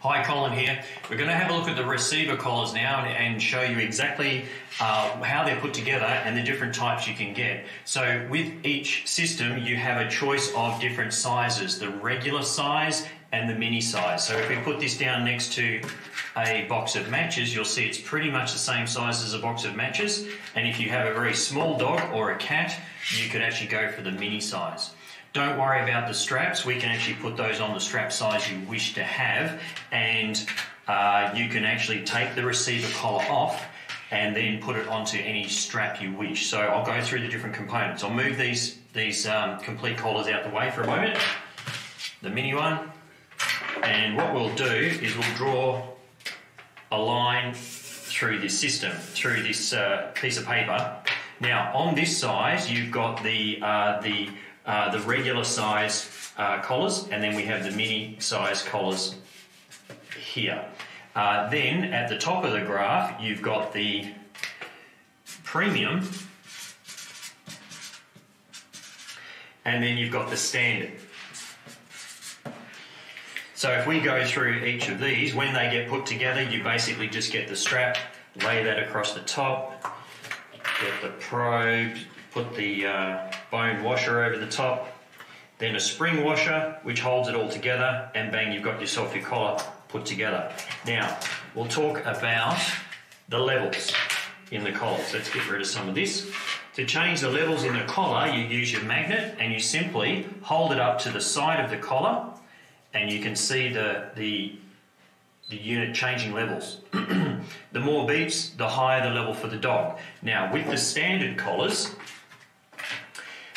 Hi, Colin here. We're going to have a look at the receiver collars now and show you exactly how they're put together and the different types you can get. So with each system you have a choice of different sizes, the regular size and the mini size. So if we put this down next to a box of matches, you'll see it's pretty much the same size as a box of matches, and if you have a very small dog or a cat, you could actually go for the mini size. Don't worry about the straps. We can actually put those on the strap size you wish to have, and you can actually take the receiver collar off and then put it onto any strap you wish. So I'll go through the different components. I'll move these complete collars out the way for a moment. The mini one, and what we'll do is we'll draw a line through this system, through this piece of paper. Now on this side you've got the regular size collars, and then we have the mini size collars here. Then at the top of the graph you've got the premium, and then you've got the standard. So if we go through each of these, when they get put together, you basically just get the strap, lay that across the top, get the probe, put the bone washer over the top, then a spring washer which holds it all together, and bang, you've got yourself your collar put together. Now we'll talk about the levels in the collars. Let's get rid of some of this. To change the levels in the collar, you use your magnet and you simply hold it up to the side of the collar, and you can see the unit changing levels. The more beeps, the higher the level for the dog. Now with the standard collars,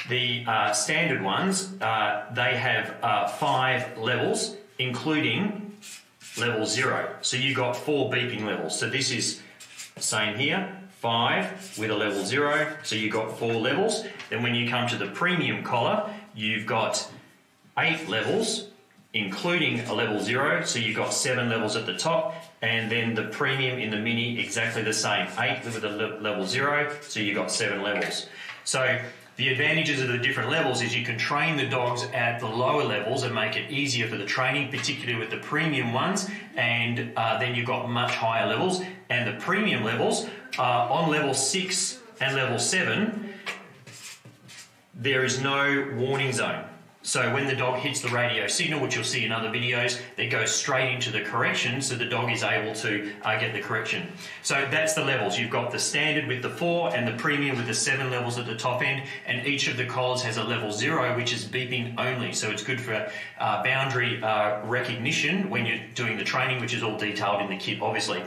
the standard ones, they have 5 levels, including level 0. So you've got 4 beeping levels. So this is same here, 5 with a level 0, so you've got 4 levels. Then when you come to the premium collar, you've got 8 levels, including a level 0, so you've got 7 levels at the top, and then the premium in the mini exactly the same, 8 with a level 0, so you've got 7 levels. So the advantages of the different levels is you can train the dogs at the lower levels and make it easier for the training, particularly with the premium ones, and then you've got much higher levels. And the premium levels, on level 6 and level 7, there is no warning zone. So when the dog hits the radio signal, which you'll see in other videos, it goes straight into the correction, so the dog is able to get the correction. So that's the levels. You've got the standard with the 4 and the premium with the 7 levels at the top end, and each of the collars has a level 0, which is beeping only. So it's good for boundary recognition when you're doing the training, which is all detailed in the kit, obviously.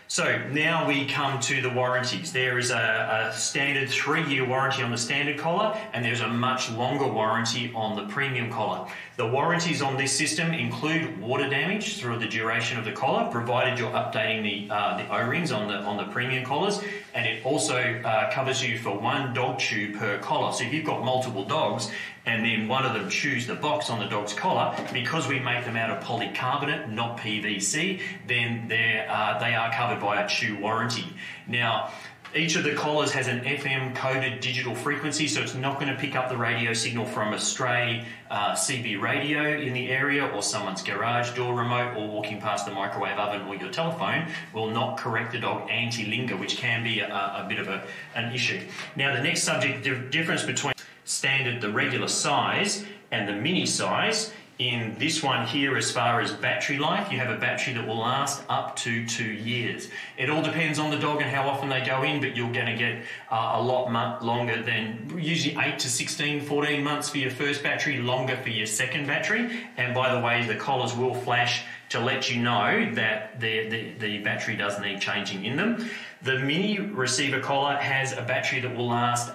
So now we come to the warranties. There is a standard 3-year warranty on the standard collar, and there's a much longer warranty on the premium collar. The warranties on this system include water damage through the duration of the collar, provided you're updating the O-rings on the premium collars, and it also covers you for 1 dog chew per collar. So if you've got multiple dogs and then one of them chews the box on the dog's collar, because we make them out of polycarbonate, not PVC, then they are covered by a chew warranty. Now, each of the collars has an FM coded digital frequency, so it's not going to pick up the radio signal from a stray CB radio in the area, or someone's garage door remote, or walking past the microwave oven, or your telephone will not correct the dog anti-linger, which can be a bit of an issue. Now the next subject, the difference between standard, the regular size, and the mini size. In this one here, as far as battery life, you have a battery that will last up to 2 years. It all depends on the dog and how often they go in, but you're going to get a lot longer than usually 8 to 16, 14 months for your first battery, longer for your second battery. And by the way, the collars will flash to let you know that the battery does need changing in them. The mini receiver collar has a battery that will last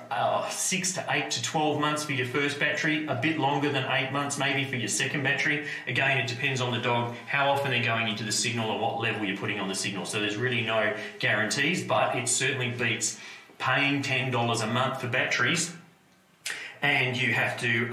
6 to 8 to 12 months for your first battery, a bit longer than 8 months maybe for your second battery. Again, it depends on the dog, how often they're going into the signal or what level you're putting on the signal. So there's really no guarantees, but it certainly beats paying $10 a month for batteries, and you have to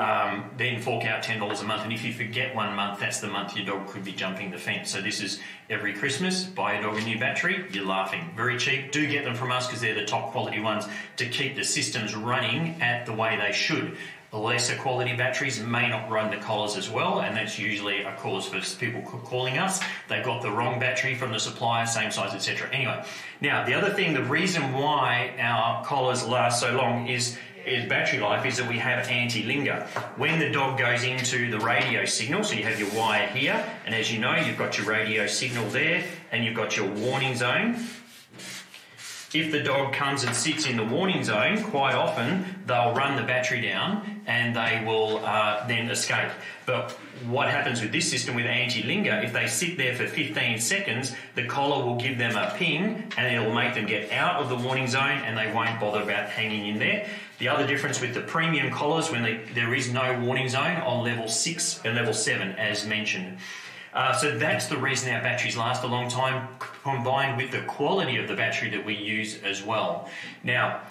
then fork out $10 a month. And if you forget 1 month, that's the month your dog could be jumping the fence. So this is every Christmas, buy your dog a new battery, you're laughing. Very cheap. Do get them from us because they're the top quality ones to keep the systems running at the way they should. lesser quality batteries may not run the collars as well, and that's usually a cause for people calling us. They've got the wrong battery from the supplier, same size, etc. Anyway, now the other thing, the reason why our collars last so long is battery life is that we have anti-linger. When the dog goes into the radio signal, so you have your wire here, and as you know, you've got your radio signal there, and you've got your warning zone. If the dog comes and sits in the warning zone, quite often they'll run the battery down and they will then escape. But what happens with this system with anti-linger, if they sit there for 15 seconds, the collar will give them a ping and it'll make them get out of the warning zone and they won't bother about hanging in there. The other difference with the premium collars, when there is no warning zone on level 6 and level 7 as mentioned. So that's the reason our batteries last a long time, combined with the quality of the battery that we use as well. Now,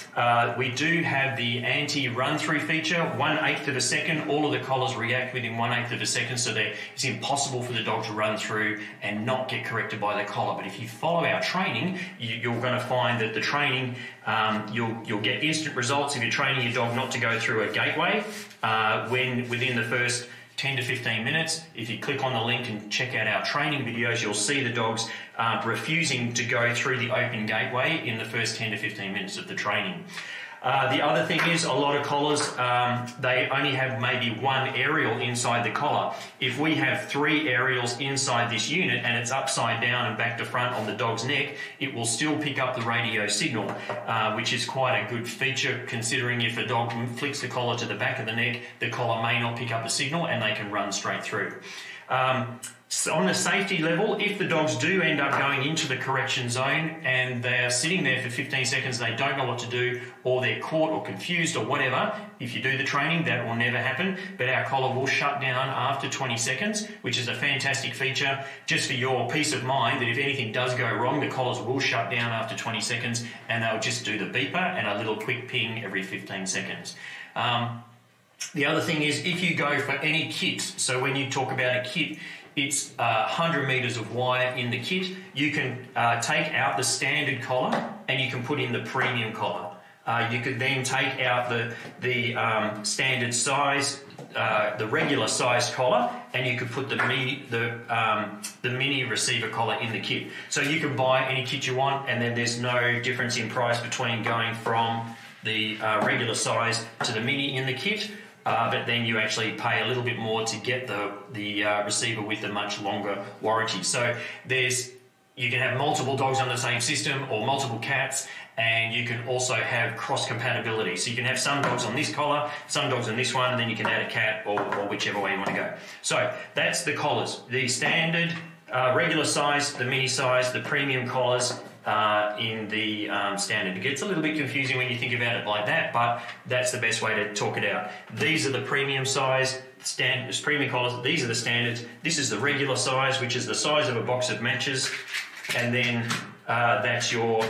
we do have the anti-run-through feature, 1/8 of a second. All of the collars react within 1/8 of a second, so it's impossible for the dog to run through and not get corrected by the collar. But if you follow our training, you're going to find that the training, you'll get instant results if you're training your dog not to go through a gateway when within the first 10 to 15 minutes. If you click on the link and check out our training videos, you'll see the dogs refusing to go through the open gateway in the first 10 to 15 minutes of the training. The other thing is a lot of collars, they only have maybe one aerial inside the collar. If we have 3 aerials inside this unit and it's upside down and back to front on the dog's neck, it will still pick up the radio signal, which is quite a good feature considering if a dog flicks the collar to the back of the neck, the collar may not pick up the signal and they can run straight through. So on the safety level, if the dogs do end up going into the correction zone and they're sitting there for 15 seconds, they don't know what to do, or they're caught or confused or whatever, if you do the training, that will never happen, but our collar will shut down after 20 seconds, which is a fantastic feature, just for your peace of mind that if anything does go wrong, the collars will shut down after 20 seconds and they'll just do the beeper and a little quick ping every 15 seconds. The other thing is if you go for any kit, so when you talk about a kit, it's 100 metres of wire in the kit. You can take out the standard collar and you can put in the premium collar. You could then take out the standard size, the regular sized collar, and you could put the mini receiver collar in the kit. So you can buy any kit you want, and then there's no difference in price between going from the regular size to the mini in the kit. But then you actually pay a little bit more to get the receiver with a much longer warranty. So you can have multiple dogs on the same system or multiple cats, and you can also have cross compatibility. So you can have some dogs on this collar, some dogs on this one, and then you can add a cat or whichever way you want to go. So that's the collars, the standard, regular size, the mini size, the premium collars, in the standard. It gets a little bit confusing when you think about it like that, but that's the best way to talk it out. These are the premium size, standard premium collars. These are the standards. This is the regular size, which is the size of a box of matches, and then that's your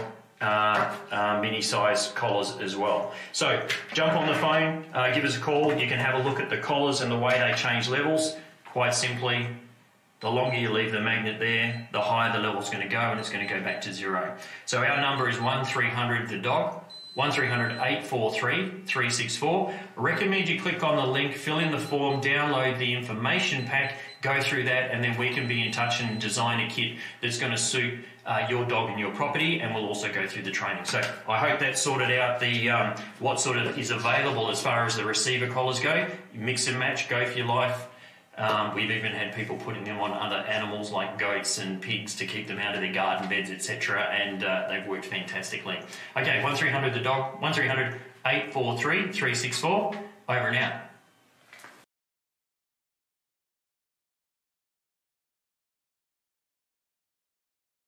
mini size collars as well. So jump on the phone, give us a call. You can have a look at the collars and the way they change levels. Quite simply, the longer you leave the magnet there, the higher the level is going to go, and it's going to go back to 0. So our number is 1300 the dog, 1300 843 364. Recommend you click on the link, fill in the form, download the information pack, go through that, and then we can be in touch and design a kit that's going to suit your dog and your property, and we'll also go through the training. So I hope that sorted out the what sort of is available as far as the receiver collars go. You mix and match, go for your life. We've even had people putting them on other animals like goats and pigs to keep them out of their garden beds, etc., and they've worked fantastically. Okay, 1300 the dog, 1300 843 364, over and out.